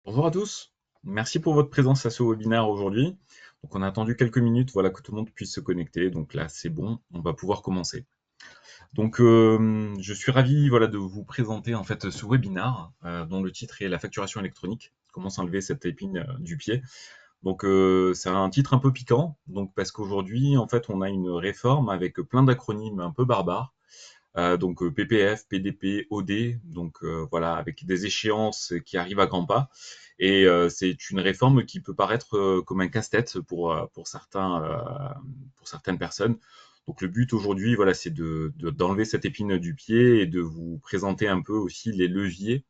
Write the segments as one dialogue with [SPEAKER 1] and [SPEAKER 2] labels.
[SPEAKER 1] Bonjour à tous, merci pour votre présence à ce webinaire aujourd'hui. Donc on a attendu quelques minutes, voilà, que tout le monde puisse se connecter. Donc là c'est bon, on va pouvoir commencer. Donc je suis ravi, voilà, de vous présenter en fait ce webinaire dont le titre est la facturation électronique. Comment s'enlever cette épine du pied. Donc c'est un titre un peu piquant, donc parce qu'aujourd'hui en fait on a une réforme avec plein d'acronymes un peu barbares. Donc PPF, PDP, OD, donc voilà, avec des échéances qui arrivent à grands pas. Et c'est une réforme qui peut paraître comme un casse-tête pour certains, pour certaines personnes. Donc le but aujourd'hui, voilà, c'est d'enlever cette épine du pied et de vous présenter un peu aussi les leviers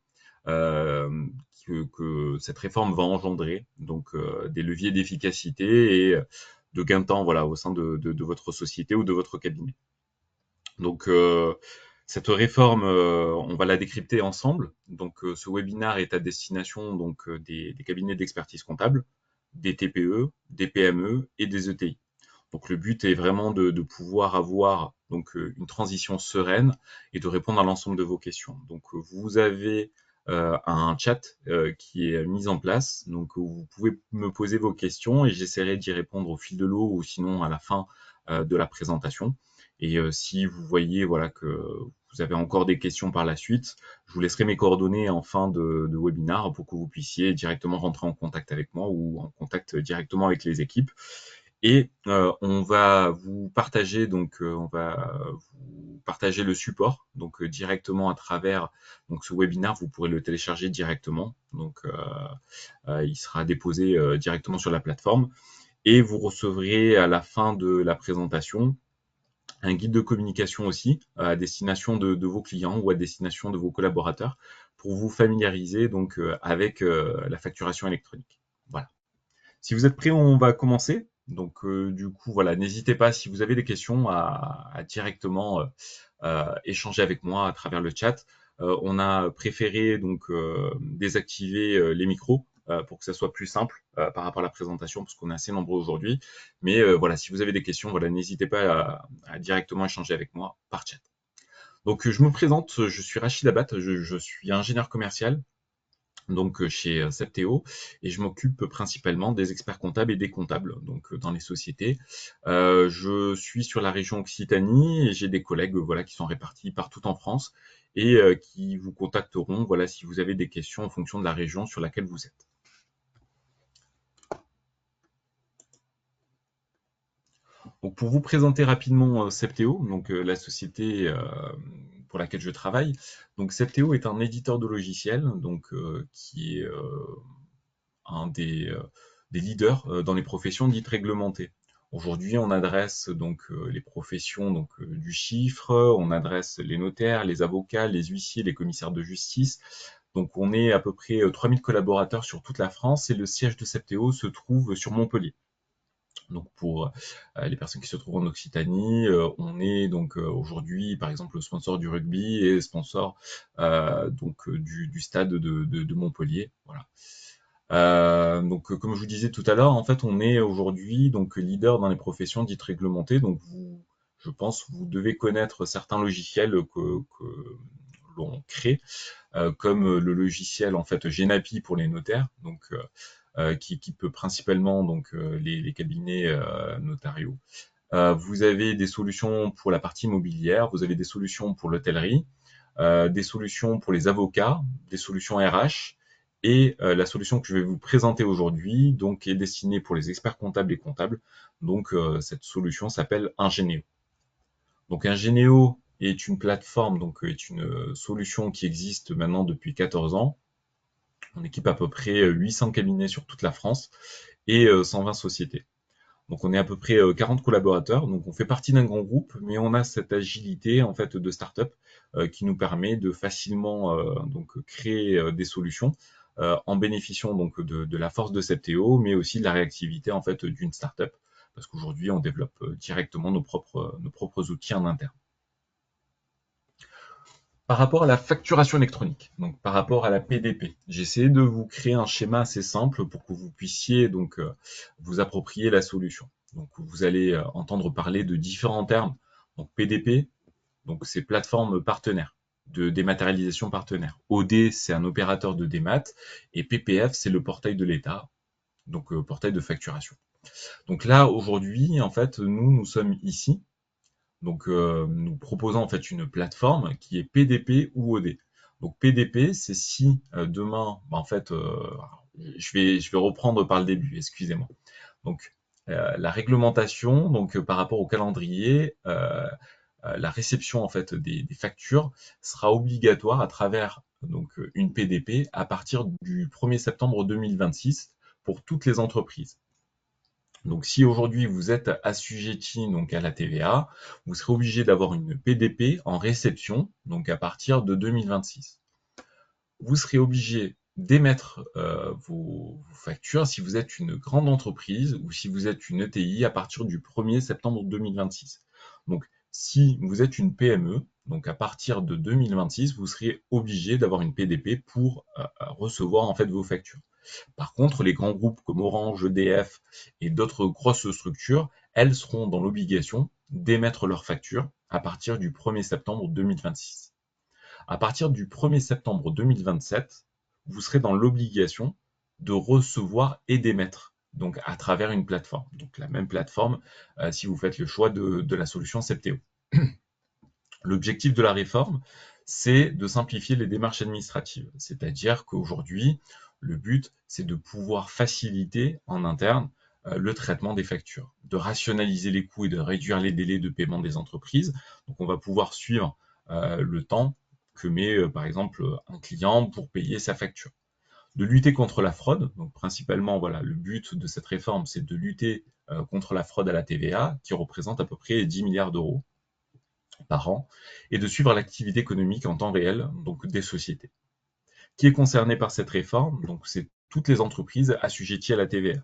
[SPEAKER 1] euh, que cette réforme va engendrer. Donc des leviers d'efficacité et de gain de temps, voilà, au sein de votre société ou de votre cabinet. Donc cette réforme, on va la décrypter ensemble. Donc ce webinaire est à destination donc des cabinets d'expertise comptable, des TPE, des PME et des ETI. Donc le but est vraiment de pouvoir avoir donc une transition sereine et de répondre à l'ensemble de vos questions. Donc vous avez un chat qui est mis en place, donc vous pouvez me poser vos questions et j'essaierai d'y répondre au fil de l'eau ou sinon à la fin de la présentation. Et si vous voyez voilà que vous avez encore des questions par la suite, je vous laisserai mes coordonnées en fin de webinaire pour que vous puissiez directement rentrer en contact avec moi ou en contact directement avec les équipes. Et on va vous partager donc on va vous partager le support donc directement à travers donc ce webinaire, vous pourrez le télécharger directement. Donc il sera déposé directement sur la plateforme et vous recevrez à la fin de la présentation un guide de communication aussi à destination de vos clients ou à destination de vos collaborateurs pour vous familiariser donc avec la facturation électronique. Voilà. Si vous êtes prêts, on va commencer. Donc du coup, voilà, n'hésitez pas si vous avez des questions à directement échanger avec moi à travers le chat. On a préféré donc désactiver les micros pour que ça soit plus simple par rapport à la présentation, parce qu'on est assez nombreux aujourd'hui. Mais voilà, si vous avez des questions, voilà, n'hésitez pas à directement échanger avec moi par chat. Donc je me présente, je suis Rachid Abat, je suis ingénieur commercial donc chez Septéo et je m'occupe principalement des experts comptables et des comptables donc dans les sociétés. Je suis sur la région Occitanie et j'ai des collègues voilà qui sont répartis partout en France et qui vous contacteront voilà si vous avez des questions en fonction de la région sur laquelle vous êtes. Donc pour vous présenter rapidement Septéo, donc la société pour laquelle je travaille. Donc Septéo est un éditeur de logiciels donc qui est un des leaders dans les professions dites réglementées. Aujourd'hui, on adresse donc les professions donc du chiffre, on adresse les notaires, les avocats, les huissiers, les commissaires de justice. Donc on est à peu près 3000 collaborateurs sur toute la France et le siège de Septéo se trouve sur Montpellier. Donc pour les personnes qui se trouvent en Occitanie, on est donc aujourd'hui par exemple le sponsor du rugby et sponsor donc du stade de Montpellier. Voilà. Donc, comme je vous disais tout à l'heure, en fait, on est aujourd'hui donc leader dans les professions dites réglementées. Donc, je pense, vous devez connaître certains logiciels que l'on crée, comme le logiciel en fait Genapi pour les notaires, donc qui peut principalement donc les cabinets notariaux. Vous avez des solutions pour la partie immobilière, vous avez des solutions pour l'hôtellerie, des solutions pour les avocats, des solutions RH, et la solution que je vais vous présenter aujourd'hui donc est destinée pour les experts comptables et comptables. Donc cette solution s'appelle Ingénéo. Donc Ingénéo est une plateforme, donc est une solution qui existe maintenant depuis 14 ans. On équipe à peu près 800 cabinets sur toute la France et 120 sociétés. Donc on est à peu près 40 collaborateurs, donc on fait partie d'un grand groupe, mais on a cette agilité en fait de start-up qui nous permet de facilement donc créer des solutions en bénéficiant donc de la force de Septéo, mais aussi de la réactivité en fait d'une start-up, parce qu'aujourd'hui on développe directement nos propres outils en interne. Par rapport à la facturation électronique, donc par rapport à la PDP, j'ai essayé de vous créer un schéma assez simple pour que vous puissiez donc vous approprier la solution. Donc vous allez entendre parler de différents termes. Donc PDP, donc c'est plateforme partenaire. de dématérialisation partenaire. OD, c'est un opérateur de démat, et PPF, c'est le portail de l'État, donc portail de facturation. Donc là, aujourd'hui, en fait, nous sommes ici. Donc, nous proposons en fait une plateforme qui est PDP ou OD. Donc, PDP, c'est si demain, en fait, je vais reprendre par le début, excusez-moi. Donc, la réglementation, donc par rapport au calendrier, la réception en fait des factures sera obligatoire à travers donc une PDP à partir du 1er septembre 2026 pour toutes les entreprises. Donc, si aujourd'hui vous êtes assujetti donc à la TVA, vous serez obligé d'avoir une PDP en réception, donc à partir de 2026. Vous serez obligé d'émettre vos factures si vous êtes une grande entreprise ou si vous êtes une ETI à partir du 1er septembre 2026. Donc, si vous êtes une PME, donc à partir de 2026, vous serez obligé d'avoir une PDP pour recevoir en fait vos factures. Par contre, les grands groupes comme Orange, EDF et d'autres grosses structures, elles seront dans l'obligation d'émettre leurs factures à partir du 1er septembre 2026. À partir du 1er septembre 2027, vous serez dans l'obligation de recevoir et d'émettre, donc à travers une plateforme. Donc la même plateforme si vous faites le choix de la solution Septéo. L'objectif de la réforme, c'est de simplifier les démarches administratives. C'est-à-dire qu'aujourd'hui, le but, c'est de pouvoir faciliter en interne le traitement des factures, de rationaliser les coûts et de réduire les délais de paiement des entreprises. Donc, on va pouvoir suivre le temps que met, par exemple, un client pour payer sa facture. De lutter contre la fraude, donc principalement, voilà, le but de cette réforme, c'est de lutter contre la fraude à la TVA, qui représente à peu près 10 milliards d'euros par an, et de suivre l'activité économique en temps réel, donc des sociétés. Qui est concerné par cette réforme? Donc, c'est toutes les entreprises assujetties à la TVA.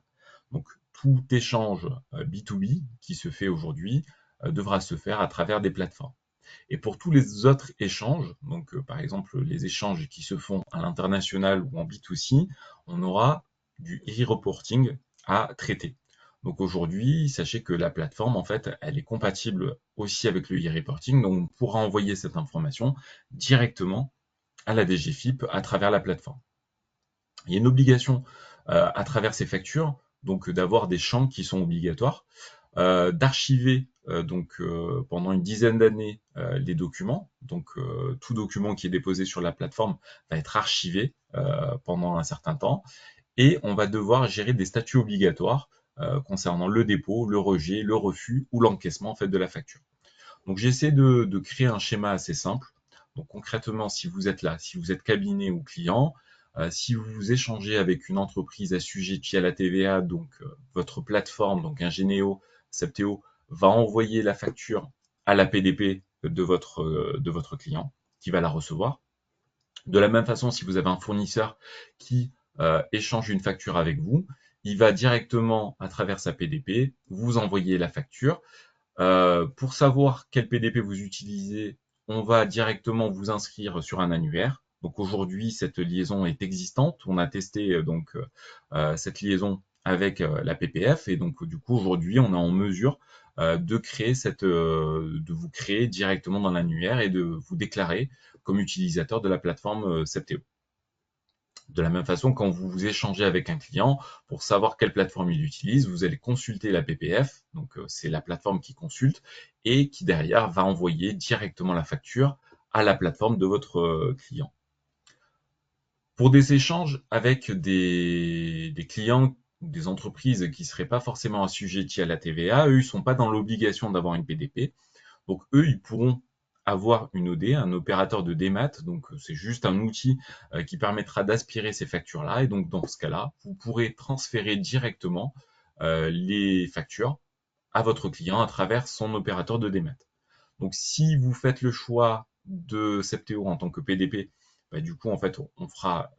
[SPEAKER 1] Donc, tout échange B2B qui se fait aujourd'hui devra se faire à travers des plateformes. Et pour tous les autres échanges, donc par exemple les échanges qui se font à l'international ou en B2C, on aura du e-reporting à traiter. Donc aujourd'hui, sachez que la plateforme, en fait, elle est compatible aussi avec le e-reporting, donc on pourra envoyer cette information directement à la DGFiP à travers la plateforme. Il y a une obligation à travers ces factures, donc d'avoir des champs qui sont obligatoires, d'archiver donc pendant une dizaine d'années les documents. Donc tout document qui est déposé sur la plateforme va être archivé pendant un certain temps, et on va devoir gérer des statuts obligatoires concernant le dépôt, le rejet, le refus ou l'encaissement en fait de la facture. Donc j'essaie de créer un schéma assez simple. Donc concrètement, si vous êtes là, si vous êtes cabinet ou client, si vous échangez avec une entreprise assujettie à la TVA, donc votre plateforme, donc Ingénéo, Septéo, va envoyer la facture à la PDP de votre client qui va la recevoir. De la même façon, si vous avez un fournisseur qui échange une facture avec vous, il va directement, à travers sa PDP, vous envoyer la facture. Pour savoir quel PDP vous utilisez, on va directement vous inscrire sur un annuaire. Donc aujourd'hui, cette liaison est existante. On a testé cette liaison avec la PPF, et donc du coup aujourd'hui, on est en mesure de vous créer directement dans l'annuaire et de vous déclarer comme utilisateur de la plateforme Septéo. De la même façon, quand vous échangez avec un client, pour savoir quelle plateforme il utilise, vous allez consulter la PPF, donc c'est la plateforme qui consulte, et qui derrière va envoyer directement la facture à la plateforme de votre client. Pour des échanges avec des clients, des entreprises qui ne seraient pas forcément assujettis à la TVA, eux, ils ne sont pas dans l'obligation d'avoir une PDP. Donc eux, ils pourront avoir une OD, un opérateur de démat, donc c'est juste un outil qui permettra d'aspirer ces factures-là, et donc dans ce cas-là, vous pourrez transférer directement les factures à votre client à travers son opérateur de démat. Donc si vous faites le choix de Septéo en tant que PDP, bah, du coup en fait on fera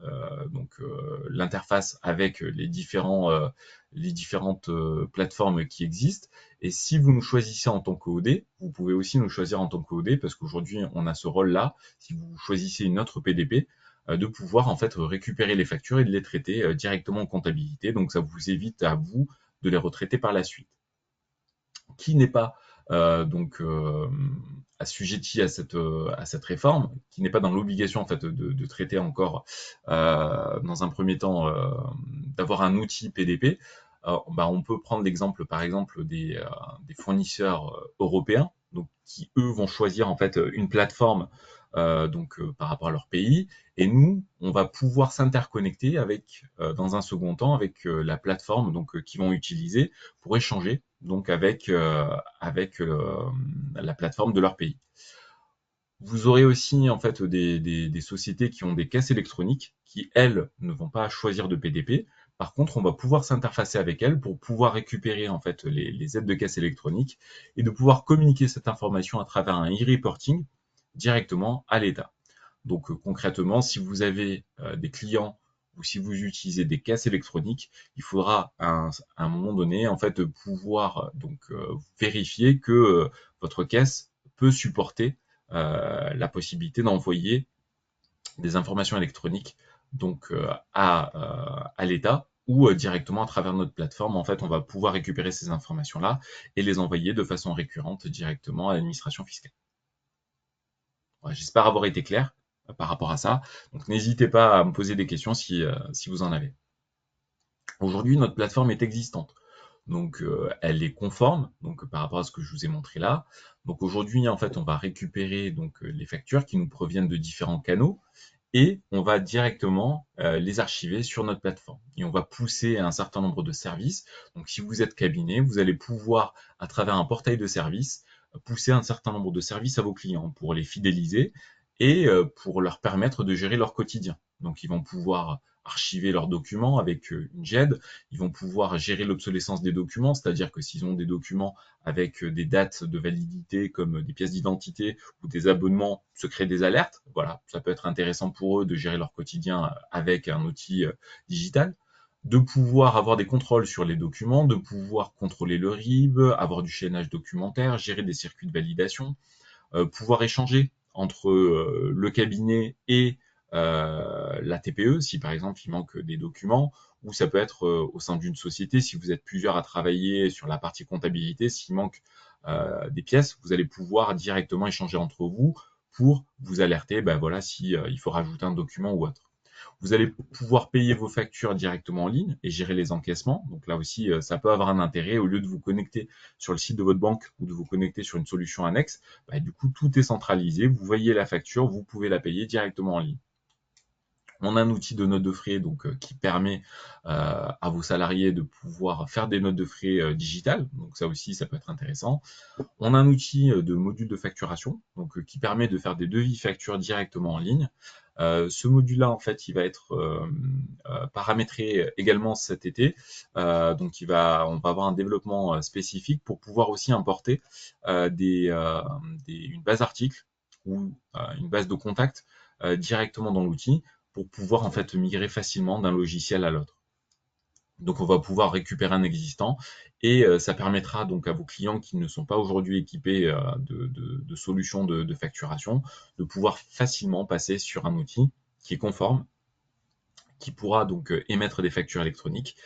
[SPEAKER 1] l'interface avec les différentes plateformes qui existent. Et si vous nous choisissez en tant qu'OD, vous pouvez aussi nous choisir en tant qu'OD, parce qu'aujourd'hui on a ce rôle-là, si vous choisissez une autre PDP, de pouvoir en fait récupérer les factures et de les traiter directement en comptabilité. Donc ça vous évite à vous de les retraiter par la suite. Qui n'est pas donc assujetti à cette réforme, qui n'est pas dans l'obligation en fait de traiter encore dans un premier temps d'avoir un outil PDP. On peut prendre l'exemple par exemple des fournisseurs européens, donc qui eux vont choisir en fait une plateforme par rapport à leur pays, et nous on va pouvoir s'interconnecter avec dans un second temps avec la plateforme qu'ils vont utiliser pour échanger donc avec la plateforme de leur pays. Vous aurez aussi en fait des sociétés qui ont des caisses électroniques qui, elles, ne vont pas choisir de PDP. Par contre, on va pouvoir s'interfacer avec elles pour pouvoir récupérer en fait les aides de caisse électronique et de pouvoir communiquer cette information à travers un e-reporting directement à l'État. Donc concrètement, si vous avez des clients ou si vous utilisez des caisses électroniques, il faudra à un moment donné en fait pouvoir vérifier que votre caisse peut supporter la possibilité d'envoyer des informations électroniques à l'État ou directement à travers notre plateforme. En fait, on va pouvoir récupérer ces informations-là et les envoyer de façon récurrente directement à l'administration fiscale. Ouais, j'espère avoir été clair par rapport à ça. Donc n'hésitez pas à me poser des questions si vous en avez. Aujourd'hui, notre plateforme est existante. Donc elle est conforme par rapport à ce que je vous ai montré là. Donc aujourd'hui, en fait, on va récupérer les factures qui nous proviennent de différents canaux et on va directement les archiver sur notre plateforme. Et on va pousser un certain nombre de services. Donc si vous êtes cabinet, vous allez pouvoir, à travers un portail de services, pousser un certain nombre de services à vos clients pour les fidéliser et pour leur permettre de gérer leur quotidien. Donc ils vont pouvoir archiver leurs documents avec une GED, ils vont pouvoir gérer l'obsolescence des documents, c'est-à-dire que s'ils ont des documents avec des dates de validité comme des pièces d'identité ou des abonnements, se créer des alertes. Voilà, ça peut être intéressant pour eux de gérer leur quotidien avec un outil digital, de pouvoir avoir des contrôles sur les documents, de pouvoir contrôler le RIB, avoir du chaînage documentaire, gérer des circuits de validation, pouvoir échanger entre le cabinet et la TPE, si par exemple il manque des documents, ou ça peut être au sein d'une société, si vous êtes plusieurs à travailler sur la partie comptabilité, s'il manque des pièces, vous allez pouvoir directement échanger entre vous pour vous alerter, ben voilà, si il faut rajouter un document ou autre. Vous allez pouvoir payer vos factures directement en ligne et gérer les encaissements. Donc là aussi, ça peut avoir un intérêt. Au lieu de vous connecter sur le site de votre banque ou de vous connecter sur une solution annexe, bah, du coup, tout est centralisé. Vous voyez la facture, vous pouvez la payer directement en ligne. On a un outil de notes de frais qui permet à vos salariés de pouvoir faire des notes de frais digitales. Donc ça aussi, ça peut être intéressant. On a un outil de module de facturation qui permet de faire des devis factures directement en ligne. Ce module-là, en fait, il va être paramétré également cet été. On va avoir un développement spécifique pour pouvoir aussi importer une base article ou une base de contact directement dans l'outil pour pouvoir en fait migrer facilement d'un logiciel à l'autre. Donc on va pouvoir récupérer un existant et ça permettra donc à vos clients qui ne sont pas aujourd'hui équipés de solutions de facturation de pouvoir facilement passer sur un outil qui est conforme, qui pourra donc émettre des factures électroniques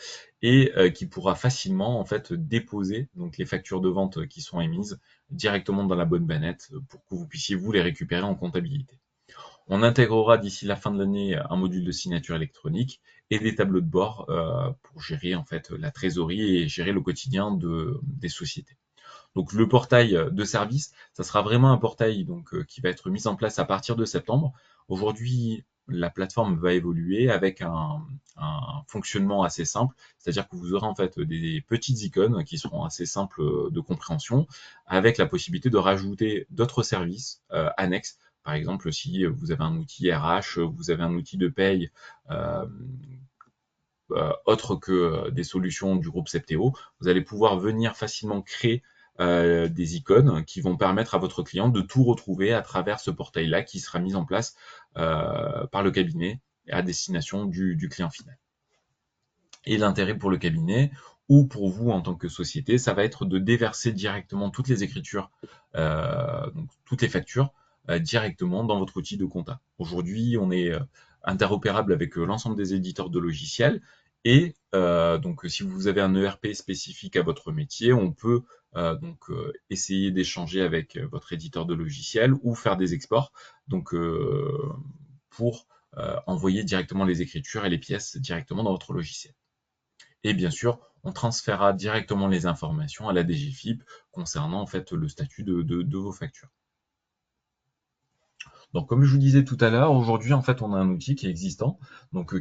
[SPEAKER 1] et qui pourra facilement en fait déposer donc les factures de vente qui sont émises directement dans la bonne bannette pour que vous puissiez vous les récupérer en comptabilité. On intégrera d'ici la fin de l'année un module de signature électronique et des tableaux de bord pour gérer en fait la trésorerie et gérer le quotidien des sociétés. Donc le portail de service, ça sera vraiment un portail qui va être mis en place à partir de septembre. Aujourd'hui, la plateforme va évoluer avec un fonctionnement assez simple, c'est-à-dire que vous aurez en fait des petites icônes qui seront assez simples de compréhension, avec la possibilité de rajouter d'autres services annexes. Par exemple, si vous avez un outil RH, vous avez un outil de paye euh, autre que des solutions du groupe Septéo, vous allez pouvoir venir facilement créer des icônes qui vont permettre à votre client de tout retrouver à travers ce portail-là qui sera mis en place par le cabinet à destination du client final. Et l'intérêt pour le cabinet ou pour vous en tant que société, ça va être de déverser directement toutes les écritures, donc toutes les factures directement dans votre outil de compta. Aujourd'hui, on est interopérable avec l'ensemble des éditeurs de logiciels et donc si vous avez un ERP spécifique à votre métier, on peut essayer d'échanger avec votre éditeur de logiciel ou faire des exports, pour envoyer directement les écritures et les pièces directement dans votre logiciel. Et bien sûr, on transférera directement les informations à la DGFiP concernant en fait le statut de vos factures. Donc, comme je vous disais tout à l'heure, aujourd'hui, en fait, on a un outil qui est existant,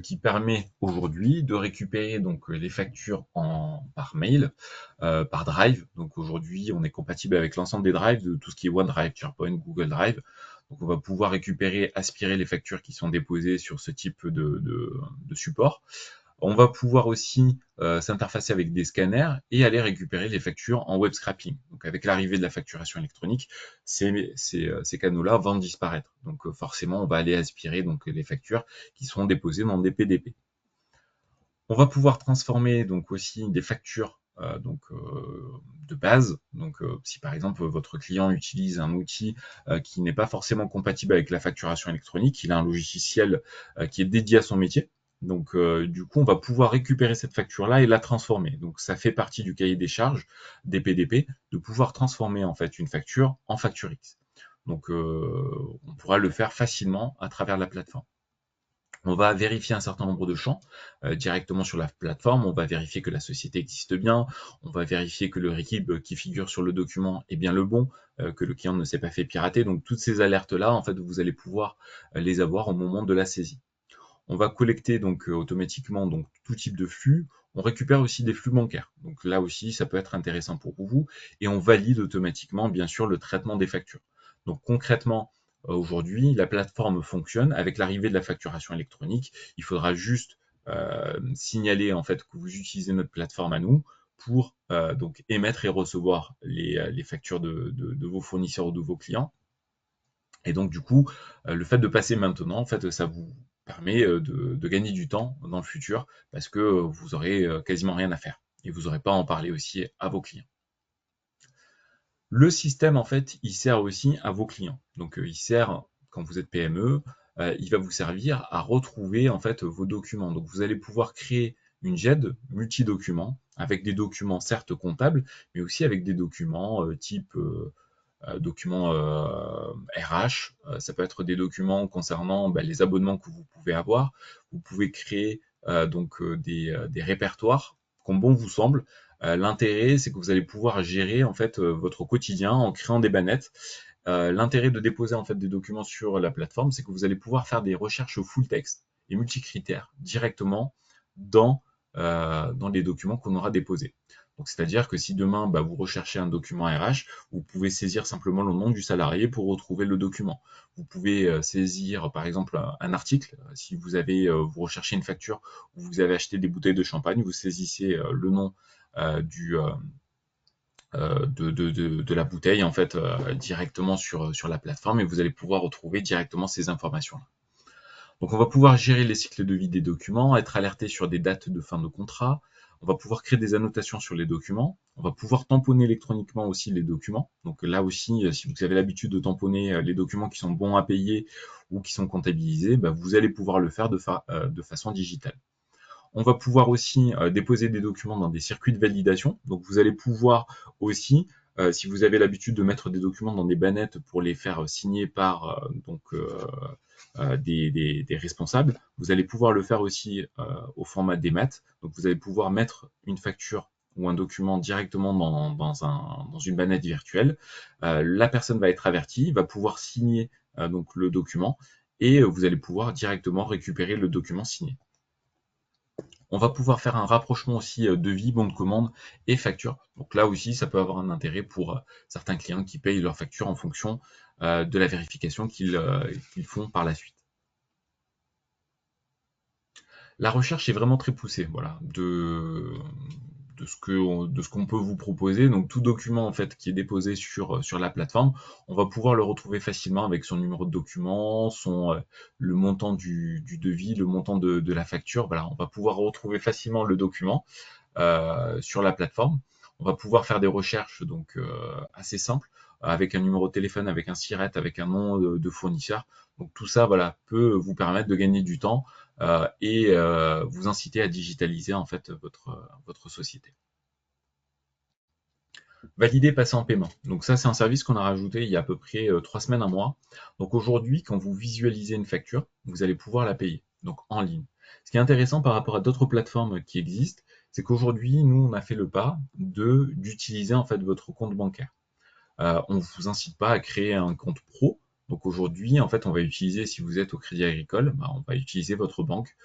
[SPEAKER 1] qui permet aujourd'hui de récupérer les factures par mail, par Drive. Donc, aujourd'hui, on est compatible avec l'ensemble des drives, de tout ce qui est OneDrive, SharePoint, Google Drive. Donc, on va pouvoir récupérer, aspirer les factures qui sont déposées sur ce type de support. On va pouvoir aussi s'interfacer avec des scanners et aller récupérer les factures en web scraping. Donc avec l'arrivée de la facturation électronique, ces canaux-là vont disparaître. Donc forcément, on va aller aspirer les factures qui seront déposées dans des PDP. On va pouvoir transformer aussi des factures de base. Si par exemple votre client utilise un outil qui n'est pas forcément compatible avec la facturation électronique, il a un logiciel qui est dédié à son métier. Du coup, on va pouvoir récupérer cette facture-là et la transformer. Donc, ça fait partie du cahier des charges des PDP de pouvoir transformer en fait une facture en facture X. On pourra le faire facilement à travers la plateforme. On va vérifier un certain nombre de champs directement sur la plateforme. On va vérifier que la société existe bien. On va vérifier que le RIB qui figure sur le document est bien le bon, que le client ne s'est pas fait pirater. Donc, toutes ces alertes-là, en fait, vous allez pouvoir les avoir au moment de la saisie. On va collecter automatiquement tout type de flux. On récupère aussi des flux bancaires. Donc là aussi, ça peut être intéressant pour vous. Et on valide automatiquement, bien sûr, le traitement des factures. Donc concrètement, aujourd'hui, la plateforme fonctionne avec l'arrivée de la facturation électronique. Il faudra juste signaler en fait que vous utilisez notre plateforme à nous pour émettre et recevoir les factures de vos fournisseurs ou de vos clients. Et donc, du coup, le fait de passer maintenant, en fait, ça vous permet de gagner du temps dans le futur parce que vous aurez quasiment rien à faire et vous n'aurez pas à en parler aussi à vos clients. Le système, en fait, il sert aussi à vos clients. Il sert, quand vous êtes PME, il va vous servir à retrouver, en fait, vos documents. Donc, vous allez pouvoir créer une GED multi-documents avec des documents certes comptables, mais aussi avec des documents type documents RH, ça peut être des documents concernant les abonnements que vous pouvez avoir. Vous pouvez créer des répertoires comme bon vous semble. L'intérêt, c'est que vous allez pouvoir gérer en fait votre quotidien en créant des bannettes. L'intérêt de déposer en fait des documents sur la plateforme, c'est que vous allez pouvoir faire des recherches full text et multicritères directement dans les documents qu'on aura déposés. Donc, c'est-à-dire que si demain, vous recherchez un document RH, vous pouvez saisir simplement le nom du salarié pour retrouver le document. Vous pouvez saisir, par exemple, un article. Si vous recherchez une facture où vous avez acheté des bouteilles de champagne, vous saisissez le nom de la bouteille en fait directement sur la plateforme et vous allez pouvoir retrouver directement ces informations-là. Donc on va pouvoir gérer les cycles de vie des documents, être alerté sur des dates de fin de contrat, on va pouvoir créer des annotations sur les documents, on va pouvoir tamponner électroniquement aussi les documents. Donc là aussi, si vous avez l'habitude de tamponner les documents qui sont bons à payer ou qui sont comptabilisés, vous allez pouvoir le faire de façon digitale. On va pouvoir aussi déposer des documents dans des circuits de validation. Donc vous allez pouvoir aussi, si vous avez l'habitude de mettre des documents dans des bannettes pour les faire signer par des responsables, vous allez pouvoir le faire aussi au format DMAT. Donc vous allez pouvoir mettre une facture ou un document directement dans une bannette virtuelle. La personne va être avertie, va pouvoir signer le document et vous allez pouvoir directement récupérer le document signé. On va pouvoir faire un rapprochement aussi devis, bon de commande et facture. Donc là aussi, ça peut avoir un intérêt pour certains clients qui payent leurs factures en fonction de la vérification qu'ils font par la suite. La recherche est vraiment très poussée, voilà, de ce qu'on peut vous proposer. Donc tout document en fait qui est déposé sur la plateforme, on va pouvoir le retrouver facilement avec son numéro de document, le montant du devis, le montant de la facture. Voilà, on va pouvoir retrouver facilement le document sur la plateforme. On va pouvoir faire des recherches assez simples avec un numéro de téléphone, avec un SIRET, avec un nom de fournisseur. Donc tout ça, voilà, peut vous permettre de gagner du temps et vous inciter à digitaliser en fait votre société. Valider, passer en paiement. Donc ça, c'est un service qu'on a rajouté il y a à peu près 3 semaines, un mois. Donc aujourd'hui, quand vous visualisez une facture, vous allez pouvoir la payer, donc en ligne. Ce qui est intéressant par rapport à d'autres plateformes qui existent, c'est qu'aujourd'hui, nous, on a fait le pas d'utiliser en fait votre compte bancaire. On ne vous incite pas à créer un compte pro. Donc aujourd'hui, en fait, on va utiliser, si vous êtes au Crédit Agricole, bah, on va utiliser votre banque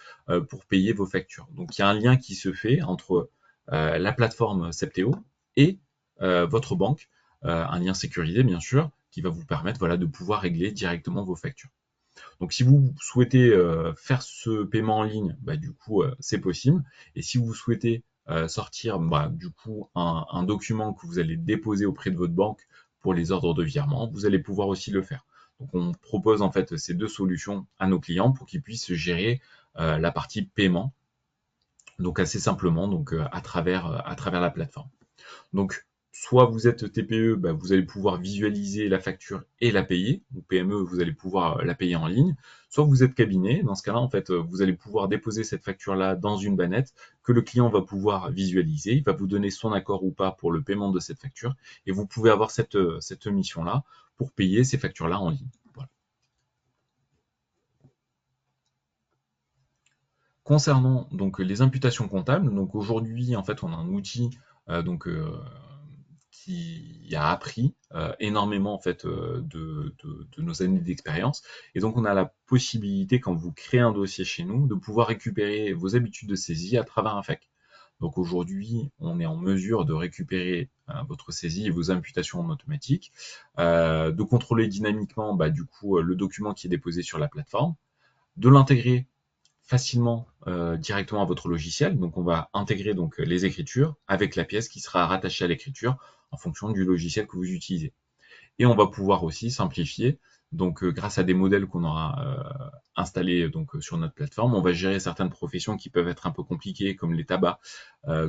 [SPEAKER 1] pour payer vos factures. Donc il y a un lien qui se fait entre la plateforme Septéo et votre banque, un lien sécurisé bien sûr, qui va vous permettre voilà, de pouvoir régler directement vos factures. Donc si vous souhaitez faire ce paiement en ligne, bah, du coup c'est possible. Et si vous souhaitez sortir bah, du coup un document que vous allez déposer auprès de votre banque pour les ordres de virement, vous allez pouvoir aussi le faire. Donc on propose en fait ces deux solutions à nos clients pour qu'ils puissent gérer la partie paiement, donc assez simplement donc à travers la plateforme. Donc, soit vous êtes TPE, bah, vous allez pouvoir visualiser la facture et la payer, ou PME, vous allez pouvoir la payer en ligne. Soit vous êtes cabinet, dans ce cas-là, en fait, vous allez pouvoir déposer cette facture-là dans une bannette que le client va pouvoir visualiser. Il va vous donner son accord ou pas pour le paiement de cette facture, et vous pouvez avoir cette mission-là pour payer ces factures-là en ligne. Voilà. Concernant donc les imputations comptables, donc aujourd'hui en fait on a un outil donc qui a appris énormément en fait de nos années d'expérience, et donc on a la possibilité quand vous créez un dossier chez nous de pouvoir récupérer vos habitudes de saisie à travers un FAQ. Donc aujourd'hui on est en mesure de récupérer votre saisie et vos imputations en automatique, de contrôler dynamiquement bah, du coup le document qui est déposé sur la plateforme, de l'intégrer facilement directement à votre logiciel. Donc on va intégrer donc les écritures avec la pièce qui sera rattachée à l'écriture en fonction du logiciel que vous utilisez. Et on va pouvoir aussi simplifier, donc grâce à des modèles qu'on aura installés donc sur notre plateforme, on va gérer certaines professions qui peuvent être un peu compliquées, comme les tabacs,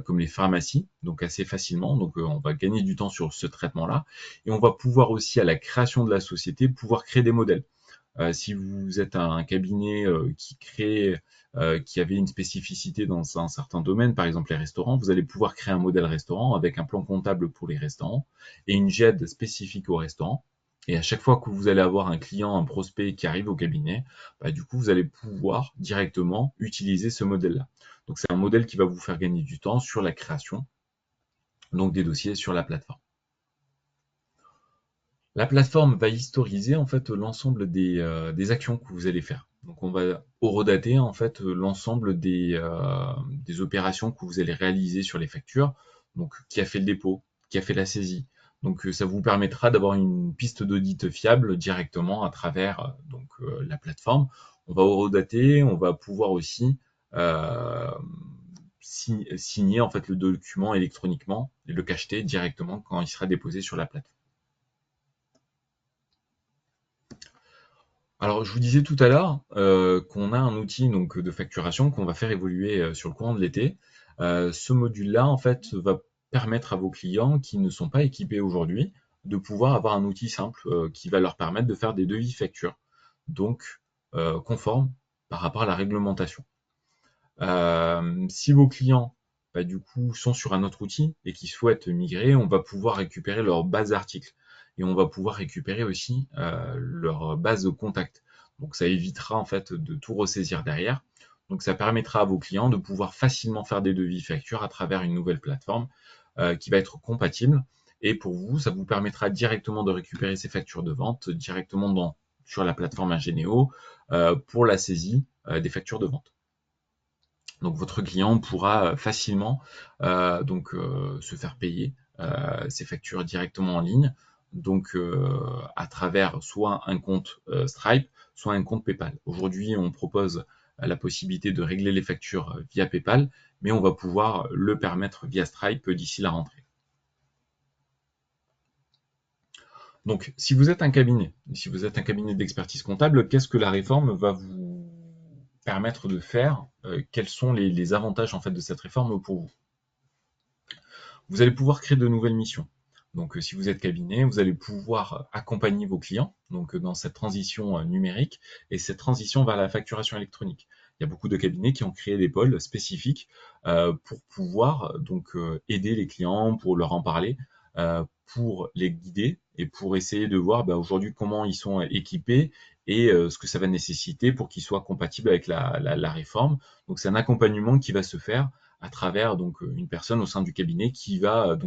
[SPEAKER 1] comme les pharmacies, donc assez facilement. Donc on va gagner du temps sur ce traitement-là, et on va pouvoir aussi à la création de la société pouvoir créer des modèles. Si vous êtes un cabinet qui avait une spécificité dans un certain domaine, par exemple les restaurants, vous allez pouvoir créer un modèle restaurant avec un plan comptable pour les restaurants et une GED spécifique au restaurant. Et à chaque fois que vous allez avoir un client, un prospect qui arrive au cabinet, bah, du coup, vous allez pouvoir directement utiliser ce modèle-là. Donc, c'est un modèle qui va vous faire gagner du temps sur la création, donc des dossiers sur la plateforme. La plateforme va historiser en fait l'ensemble des actions que vous allez faire. Donc on va horodater en fait l'ensemble des opérations que vous allez réaliser sur les factures. Donc qui a fait le dépôt, qui a fait la saisie. Donc ça vous permettra d'avoir une piste d'audit fiable directement à travers la plateforme. On va horodater, on va pouvoir aussi euh, signer en fait le document électroniquement et le cacheter directement quand il sera déposé sur la plateforme. Alors, je vous disais tout à l'heure qu'on a un outil donc de facturation qu'on va faire évoluer sur le courant de l'été. Ce module-là, en fait, va permettre à vos clients qui ne sont pas équipés aujourd'hui de pouvoir avoir un outil simple qui va leur permettre de faire des devis factures, donc conformes par rapport à la réglementation. Si vos clients, bah, du coup, sont sur un autre outil et qui souhaitent migrer, on va pouvoir récupérer leur base d'articles et on va pouvoir récupérer aussi leur base de contact. Donc ça évitera en fait de tout ressaisir derrière. Donc ça permettra à vos clients de pouvoir facilement faire des devis factures à travers une nouvelle plateforme qui va être compatible. Et pour vous, ça vous permettra directement de récupérer ces factures de vente directement sur la plateforme Ingénéo pour la saisie des factures de vente. Donc votre client pourra facilement se faire payer ses factures directement en ligne, donc à travers soit un compte Stripe, soit un compte PayPal. Aujourd'hui, on propose la possibilité de régler les factures via PayPal, mais on va pouvoir le permettre via Stripe d'ici la rentrée. Donc, si vous êtes un cabinet d'expertise comptable, qu'est-ce que la réforme va vous permettre de faire? Quels sont les avantages en fait de cette réforme pour vous? Vous allez pouvoir créer de nouvelles missions. Donc, si vous êtes cabinet, vous allez pouvoir accompagner vos clients dans cette transition numérique et cette transition vers la facturation électronique. Il y a beaucoup de cabinets qui ont créé des pôles spécifiques pour pouvoir aider les clients, pour leur en parler pour les guider et pour essayer de voir aujourd'hui comment ils sont équipés et ce que ça va nécessiter pour qu'ils soient compatibles avec la réforme. Donc c'est un accompagnement qui va se faire à travers donc une personne au sein du cabinet qui va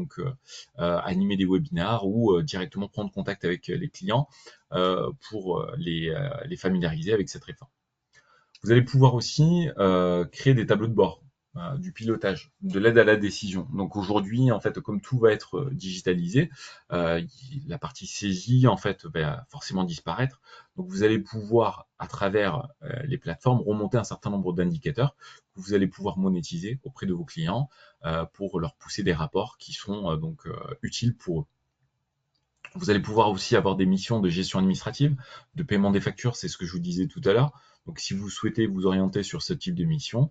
[SPEAKER 1] animer des webinars ou directement prendre contact avec les clients pour les familiariser avec cette réforme. Vous allez pouvoir aussi créer des tableaux de bord, du pilotage, de l'aide à la décision. Donc aujourd'hui, en fait, comme tout va être digitalisé, la partie saisie, en fait, va forcément disparaître. Donc vous allez pouvoir, à travers les plateformes, remonter un certain nombre d'indicateurs que vous allez pouvoir monétiser auprès de vos clients pour leur pousser des rapports qui sont utiles pour eux. Vous allez pouvoir aussi avoir des missions de gestion administrative, de paiement des factures, c'est ce que je vous disais tout à l'heure. Donc si vous souhaitez vous orienter sur ce type de mission,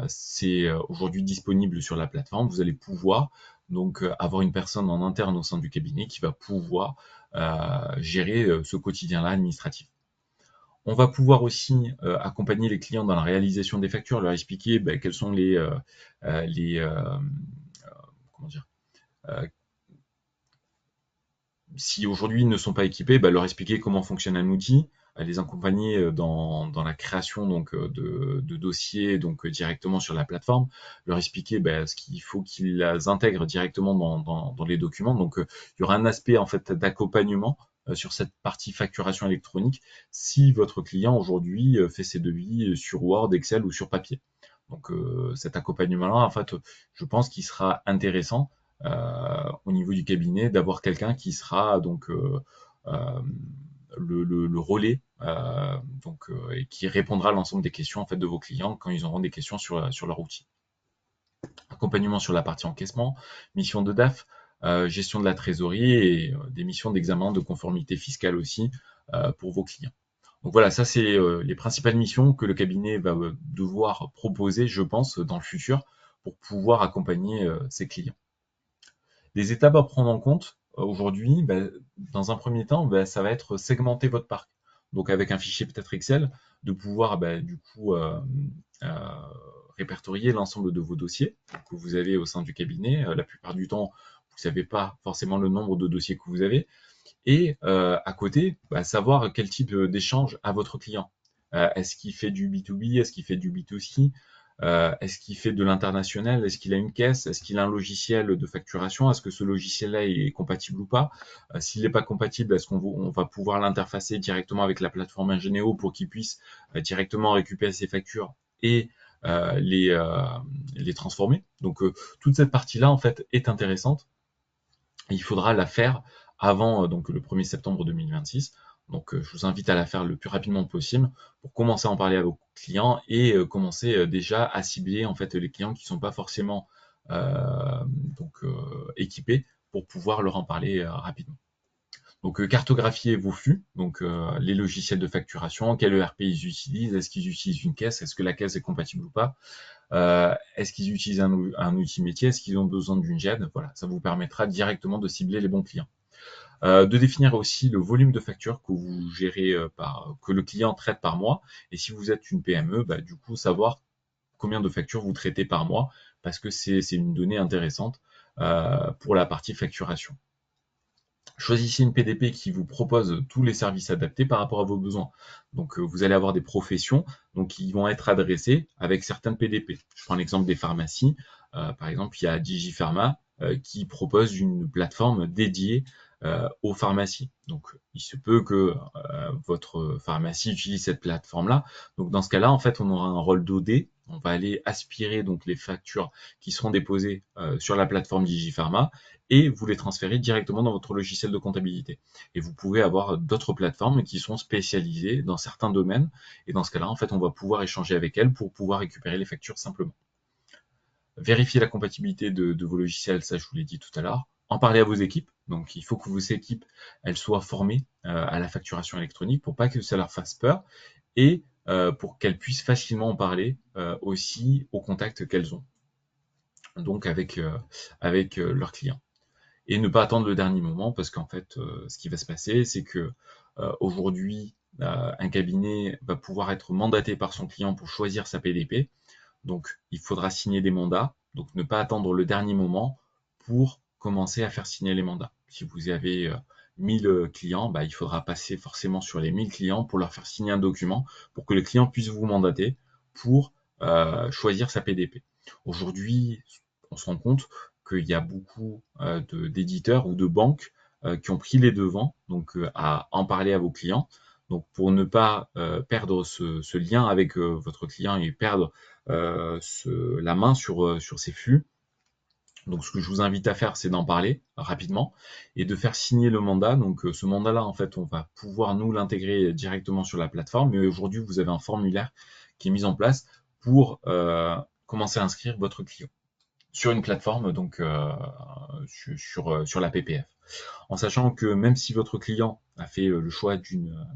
[SPEAKER 1] c'est aujourd'hui disponible sur la plateforme. Vous allez pouvoir donc avoir une personne en interne au sein du cabinet qui va pouvoir gérer ce quotidien-là administratif. On va pouvoir aussi accompagner les clients dans la réalisation des factures, leur expliquer quels sont les comment dire, si aujourd'hui ils ne sont pas équipés, leur expliquer comment fonctionne un outil, les accompagner dans la création de dossiers directement sur la plateforme, leur expliquer ce qu'il faut qu'ils intègrent directement dans les documents. Donc il y aura un aspect en fait d'accompagnement sur cette partie facturation électronique si votre client aujourd'hui fait ses devis sur Word, Excel ou sur papier. Donc cet accompagnement-là, en fait, je pense qu'il sera intéressant au niveau du cabinet d'avoir quelqu'un qui sera euh, le relais et qui répondra à l'ensemble des questions en fait de vos clients quand ils auront des questions sur leur outil. Accompagnement sur la partie encaissement, mission de DAF, gestion de la trésorerie et des missions d'examen de conformité fiscale aussi pour vos clients. Donc voilà, ça c'est les principales missions que le cabinet va devoir proposer, je pense, dans le futur pour pouvoir accompagner ses clients. Les étapes à prendre en compte aujourd'hui, dans un premier temps, ça va être segmenter votre parc. Donc avec un fichier peut-être Excel, de pouvoir du coup euh, répertorier l'ensemble de vos dossiers que vous avez au sein du cabinet. La plupart du temps, vous ne savez pas forcément le nombre de dossiers que vous avez. Et à côté, savoir quel type d'échange a votre client. Est-ce qu'il fait du B2B? Est-ce qu'il fait du B2C? Est-ce qu'il fait de l'international? Est-ce qu'il a une caisse? Est-ce qu'il a un logiciel de facturation? Est-ce que ce logiciel-là est compatible ou pas? S'il n'est pas compatible, est-ce qu'on va pouvoir l'interfacer directement avec la plateforme Ingénéo pour qu'il puisse directement récupérer ses factures et les transformer? Donc toute cette partie-là, en fait, est intéressante. Il faudra la faire avant le 1er septembre 2026. Donc je vous invite à la faire le plus rapidement possible pour commencer à en parler à vos clients et commencer déjà à cibler en fait les clients qui ne sont pas forcément équipés pour pouvoir leur en parler rapidement. Donc cartographier vos flux, donc les logiciels de facturation, quel ERP ils utilisent, est-ce qu'ils utilisent une caisse, est-ce que la caisse est compatible ou pas, est-ce qu'ils utilisent un outil métier, est-ce qu'ils ont besoin d'une GED, voilà, ça vous permettra directement de cibler les bons clients. De définir aussi le volume de factures que vous gérez que le client traite par mois, et si vous êtes une PME, du coup savoir combien de factures vous traitez par mois, parce que c'est une donnée intéressante pour la partie facturation. Choisissez une PDP qui vous propose tous les services adaptés par rapport à vos besoins. Donc vous allez avoir des professions qui vont être adressées avec certaines PDP. Je prends l'exemple des pharmacies. Par exemple, il y a DigiPharma qui propose une plateforme dédiée aux pharmacies. Donc il se peut que votre pharmacie utilise cette plateforme-là. Donc dans ce cas-là, en fait, on aura un rôle d'OD. On va aller aspirer les factures qui seront déposées sur la plateforme DigiPharma et vous les transférez directement dans votre logiciel de comptabilité. Et vous pouvez avoir d'autres plateformes qui sont spécialisées dans certains domaines. Et dans ce cas-là, en fait, on va pouvoir échanger avec elles pour pouvoir récupérer les factures simplement. Vérifier la compatibilité de vos logiciels, ça je vous l'ai dit tout à l'heure. En parler à vos équipes. Donc il faut que vos équipes elles soient formées à la facturation électronique pour pas que ça leur fasse peur et pour qu'elles puissent facilement en parler aussi au contact qu'elles ont. Donc avec leurs clients. Et ne pas attendre le dernier moment parce qu'en fait, ce qui va se passer, c'est que aujourd'hui, un cabinet va pouvoir être mandaté par son client pour choisir sa PDP. Donc, il faudra signer des mandats. Donc, ne pas attendre le dernier moment pour commencer à faire signer les mandats. Si vous avez 1000 clients, il faudra passer forcément sur les 1000 clients pour leur faire signer un document pour que les clients puissent vous mandater pour choisir sa PDP. Aujourd'hui, on se rend compte qu'il y a beaucoup d'éditeurs ou de banques qui ont pris les devants, donc à en parler à vos clients. Donc pour ne pas perdre ce lien avec votre client et perdre la main sur ces flux, donc ce que je vous invite à faire, c'est d'en parler rapidement et de faire signer le mandat. Donc ce mandat-là, en fait, on va pouvoir nous l'intégrer directement sur la plateforme. Mais aujourd'hui, vous avez un formulaire qui est mis en place pour commencer à inscrire votre client sur une plateforme, donc sur la PPF. En sachant que même si votre client a fait le choix d'une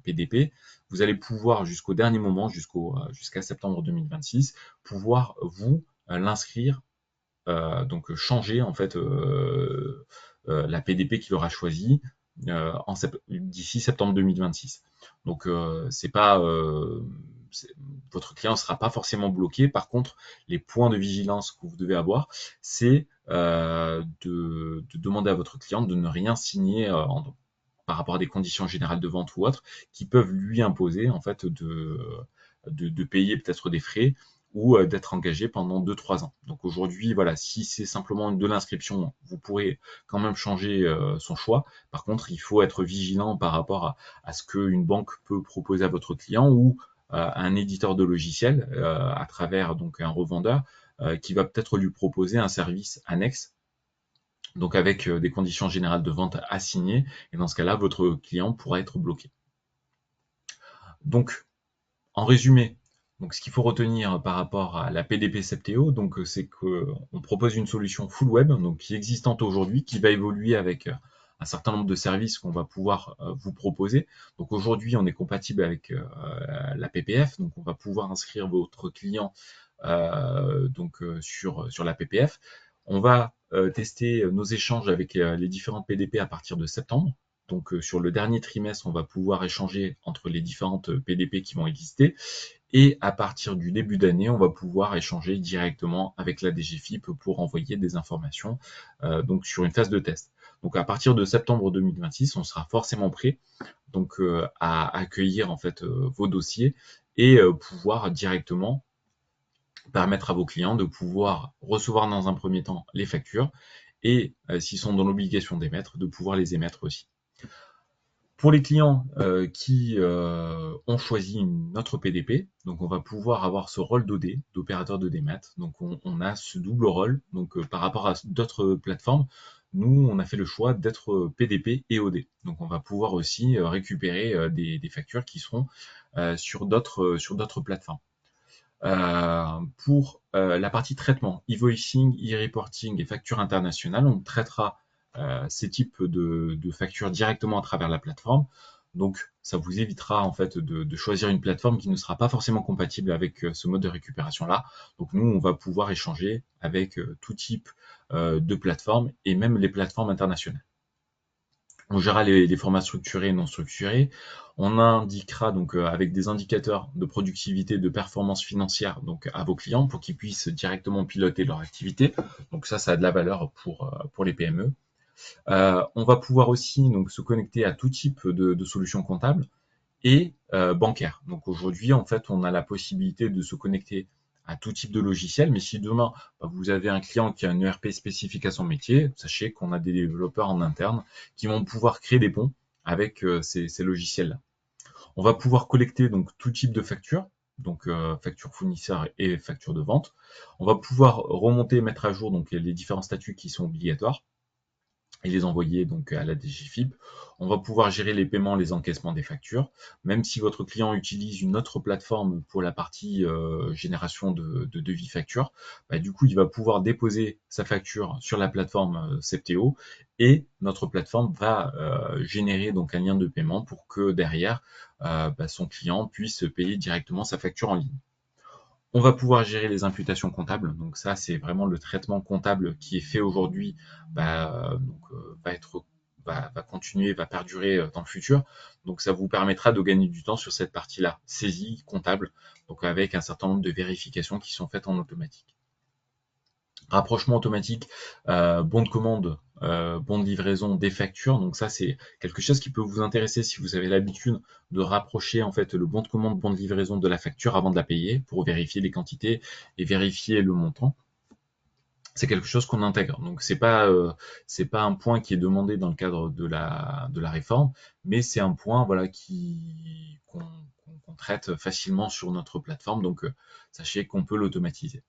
[SPEAKER 1] PDP, vous allez pouvoir jusqu'au dernier moment, jusqu'à septembre 2026, pouvoir vous l'inscrire, donc changer en fait la PDP qu'il aura choisie d'ici septembre 2026. Donc c'est pas votre client ne sera pas forcément bloqué. Par contre, les points de vigilance que vous devez avoir, c'est de demander à votre client de ne rien signer par rapport à des conditions générales de vente ou autres qui peuvent lui imposer en fait de payer peut-être des frais ou d'être engagé pendant 2-3 ans. Donc aujourd'hui, voilà, si c'est simplement de l'inscription, vous pourrez quand même changer son choix. Par contre, il faut être vigilant par rapport à ce qu'une banque peut proposer à votre client ou un éditeur de logiciel à travers donc un revendeur qui va peut-être lui proposer un service annexe, donc avec des conditions générales de vente assignées, et dans ce cas-là, votre client pourra être bloqué. Donc, en résumé, donc ce qu'il faut retenir par rapport à la PDP Septéo, donc c'est qu'on propose une solution full web, donc qui est existante aujourd'hui, qui va évoluer avec un certain nombre de services qu'on va pouvoir vous proposer. Donc aujourd'hui, on est compatible avec la PPF, donc on va pouvoir inscrire votre client sur la PPF. On va tester nos échanges avec les différentes PDP à partir de septembre. Donc sur le dernier trimestre, on va pouvoir échanger entre les différentes PDP qui vont exister. Et à partir du début d'année, on va pouvoir échanger directement avec la DGFiP pour envoyer des informations donc sur une phase de test. Donc à partir de septembre 2026, on sera forcément prêt donc à accueillir en fait vos dossiers et pouvoir directement permettre à vos clients de pouvoir recevoir dans un premier temps les factures et s'ils sont dans l'obligation d'émettre, de pouvoir les émettre aussi. Pour les clients qui ont choisi une autre PDP, donc on va pouvoir avoir ce rôle d'OD, d'opérateur de démat. Donc on a ce double rôle. Donc par rapport à d'autres plateformes, nous on a fait le choix d'être PDP et OD. Donc on va pouvoir aussi récupérer des factures qui seront sur d'autres plateformes. Pour la partie traitement, e-voicing, e-reporting et facture internationale, on traitera ces types de factures directement à travers la plateforme. Donc, ça vous évitera en fait de choisir une plateforme qui ne sera pas forcément compatible avec ce mode de récupération-là. Donc, nous, on va pouvoir échanger avec tout type de plateformes et même les plateformes internationales. On gérera les formats structurés et non structurés. On indiquera donc avec des indicateurs de productivité, de performance financière donc à vos clients pour qu'ils puissent directement piloter leur activité. Donc ça a de la valeur pour les PME. On va pouvoir aussi donc se connecter à tout type de solutions comptables et bancaires. Donc aujourd'hui, en fait, on a la possibilité de se connecter à tout type de logiciel, mais si demain vous avez un client qui a un ERP spécifique à son métier, sachez qu'on a des développeurs en interne qui vont pouvoir créer des ponts avec ces logiciels-là. On va pouvoir collecter donc tout type de factures, donc factures fournisseurs et factures de vente. On va pouvoir remonter et mettre à jour donc les différents statuts qui sont obligatoires et les envoyer donc à la DGFiP. On va pouvoir gérer les paiements, les encaissements des factures. Même si votre client utilise une autre plateforme pour la partie génération de devis facture, du coup, il va pouvoir déposer sa facture sur la plateforme Septéo et notre plateforme va générer donc un lien de paiement pour que derrière, son client puisse payer directement sa facture en ligne. On va pouvoir gérer les imputations comptables. Donc ça, c'est vraiment le traitement comptable qui est fait aujourd'hui, va continuer, va perdurer dans le futur. Donc ça vous permettra de gagner du temps sur cette partie-là, saisie comptable, donc avec un certain nombre de vérifications qui sont faites en automatique. Rapprochement automatique, bon de commande, bon de livraison des factures. Donc ça, c'est quelque chose qui peut vous intéresser si vous avez l'habitude de rapprocher en fait le bon de commande, bon de livraison de la facture avant de la payer pour vérifier les quantités et vérifier le montant. C'est quelque chose qu'on intègre. Donc c'est pas un point qui est demandé dans le cadre de la réforme, mais c'est un point voilà qui qu'on traite facilement sur notre plateforme. Donc sachez qu'on peut l'automatiser.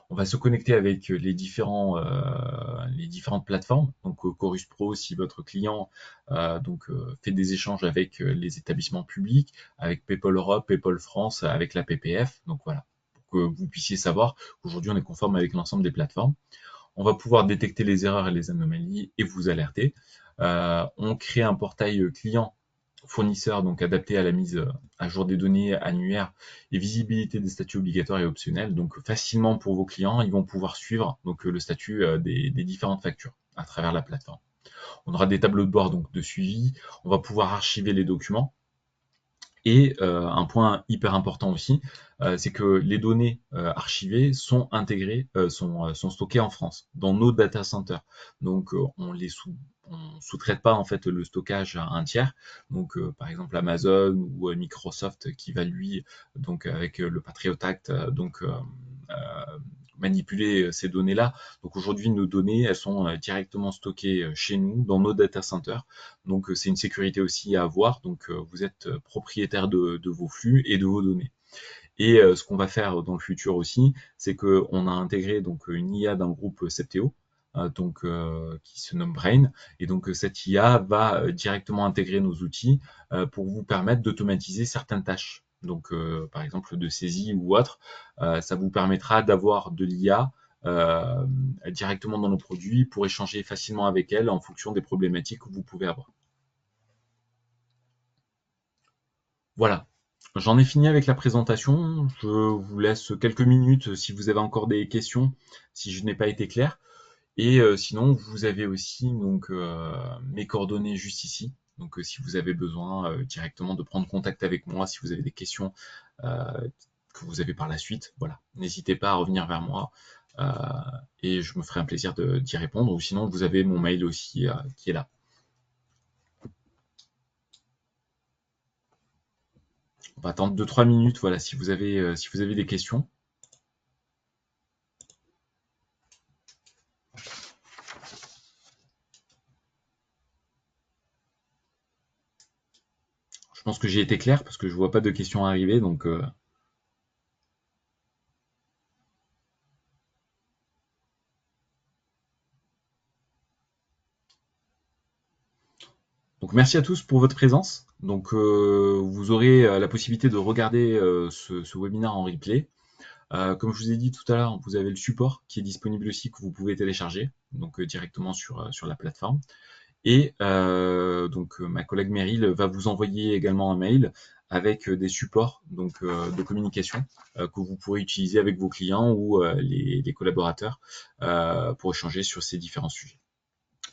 [SPEAKER 1] On va se connecter avec les différentes plateformes. Donc Chorus Pro, si votre client fait des échanges avec les établissements publics, avec PayPal Europe, PayPal France, avec la PPF. Donc voilà, pour que vous puissiez savoir qu'aujourd'hui on est conforme avec l'ensemble des plateformes. On va pouvoir détecter les erreurs et les anomalies et vous alerter. On crée un portail client fournisseur donc adapté à la mise à jour des données annuaires et visibilité des statuts obligatoires et optionnels. Donc facilement pour vos clients, ils vont pouvoir suivre donc le statut des différentes factures à travers la plateforme. On aura des tableaux de bord donc de suivi. On va pouvoir archiver les documents. Et un point hyper important aussi, c'est que les données archivées sont intégrées, sont stockées en France, dans nos data centers. Donc on sous-traite pas en fait le stockage à un tiers. Donc par exemple Amazon ou Microsoft qui va lui donc avec le Patriot Act euh, manipuler ces données-là. Donc aujourd'hui nos données elles sont directement stockées chez nous dans nos data centers. Donc c'est une sécurité aussi à avoir. Donc vous êtes propriétaire de vos flux et de vos données. Et ce qu'on va faire dans le futur aussi, c'est qu'on a intégré donc une IA d'un groupe Septéo, qui se nomme Brain. Et donc cette IA va directement intégrer nos outils pour vous permettre d'automatiser certaines tâches. Donc par exemple de saisie ou autre, ça vous permettra d'avoir de l'IA directement dans nos produits pour échanger facilement avec elle en fonction des problématiques que vous pouvez avoir. Voilà, j'en ai fini avec la présentation. Je vous laisse quelques minutes si vous avez encore des questions, si je n'ai pas été clair. Et sinon, vous avez aussi donc mes coordonnées juste ici. Donc si vous avez besoin directement de prendre contact avec moi, si vous avez des questions euh, que vous avez par la suite, voilà, n'hésitez pas à revenir vers moi euh, et je me ferai un plaisir d'y répondre. Ou sinon, vous avez mon mail aussi qui est là. On va attendre 2-3 minutes, voilà, si vous avez des questions. Je pense que j'ai été clair parce que je vois pas de questions arriver, donc merci à tous pour votre présence. Donc vous aurez la possibilité de regarder ce webinaire en replay. Comme je vous ai dit tout à l'heure, vous avez le support qui est disponible aussi que vous pouvez télécharger donc directement sur la plateforme. Et ma collègue Meryl va vous envoyer également un mail avec des supports de communication que vous pourrez utiliser avec vos clients ou les collaborateurs pour échanger sur ces différents sujets.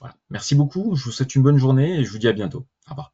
[SPEAKER 1] Voilà. Merci beaucoup, je vous souhaite une bonne journée et je vous dis à bientôt. Au revoir.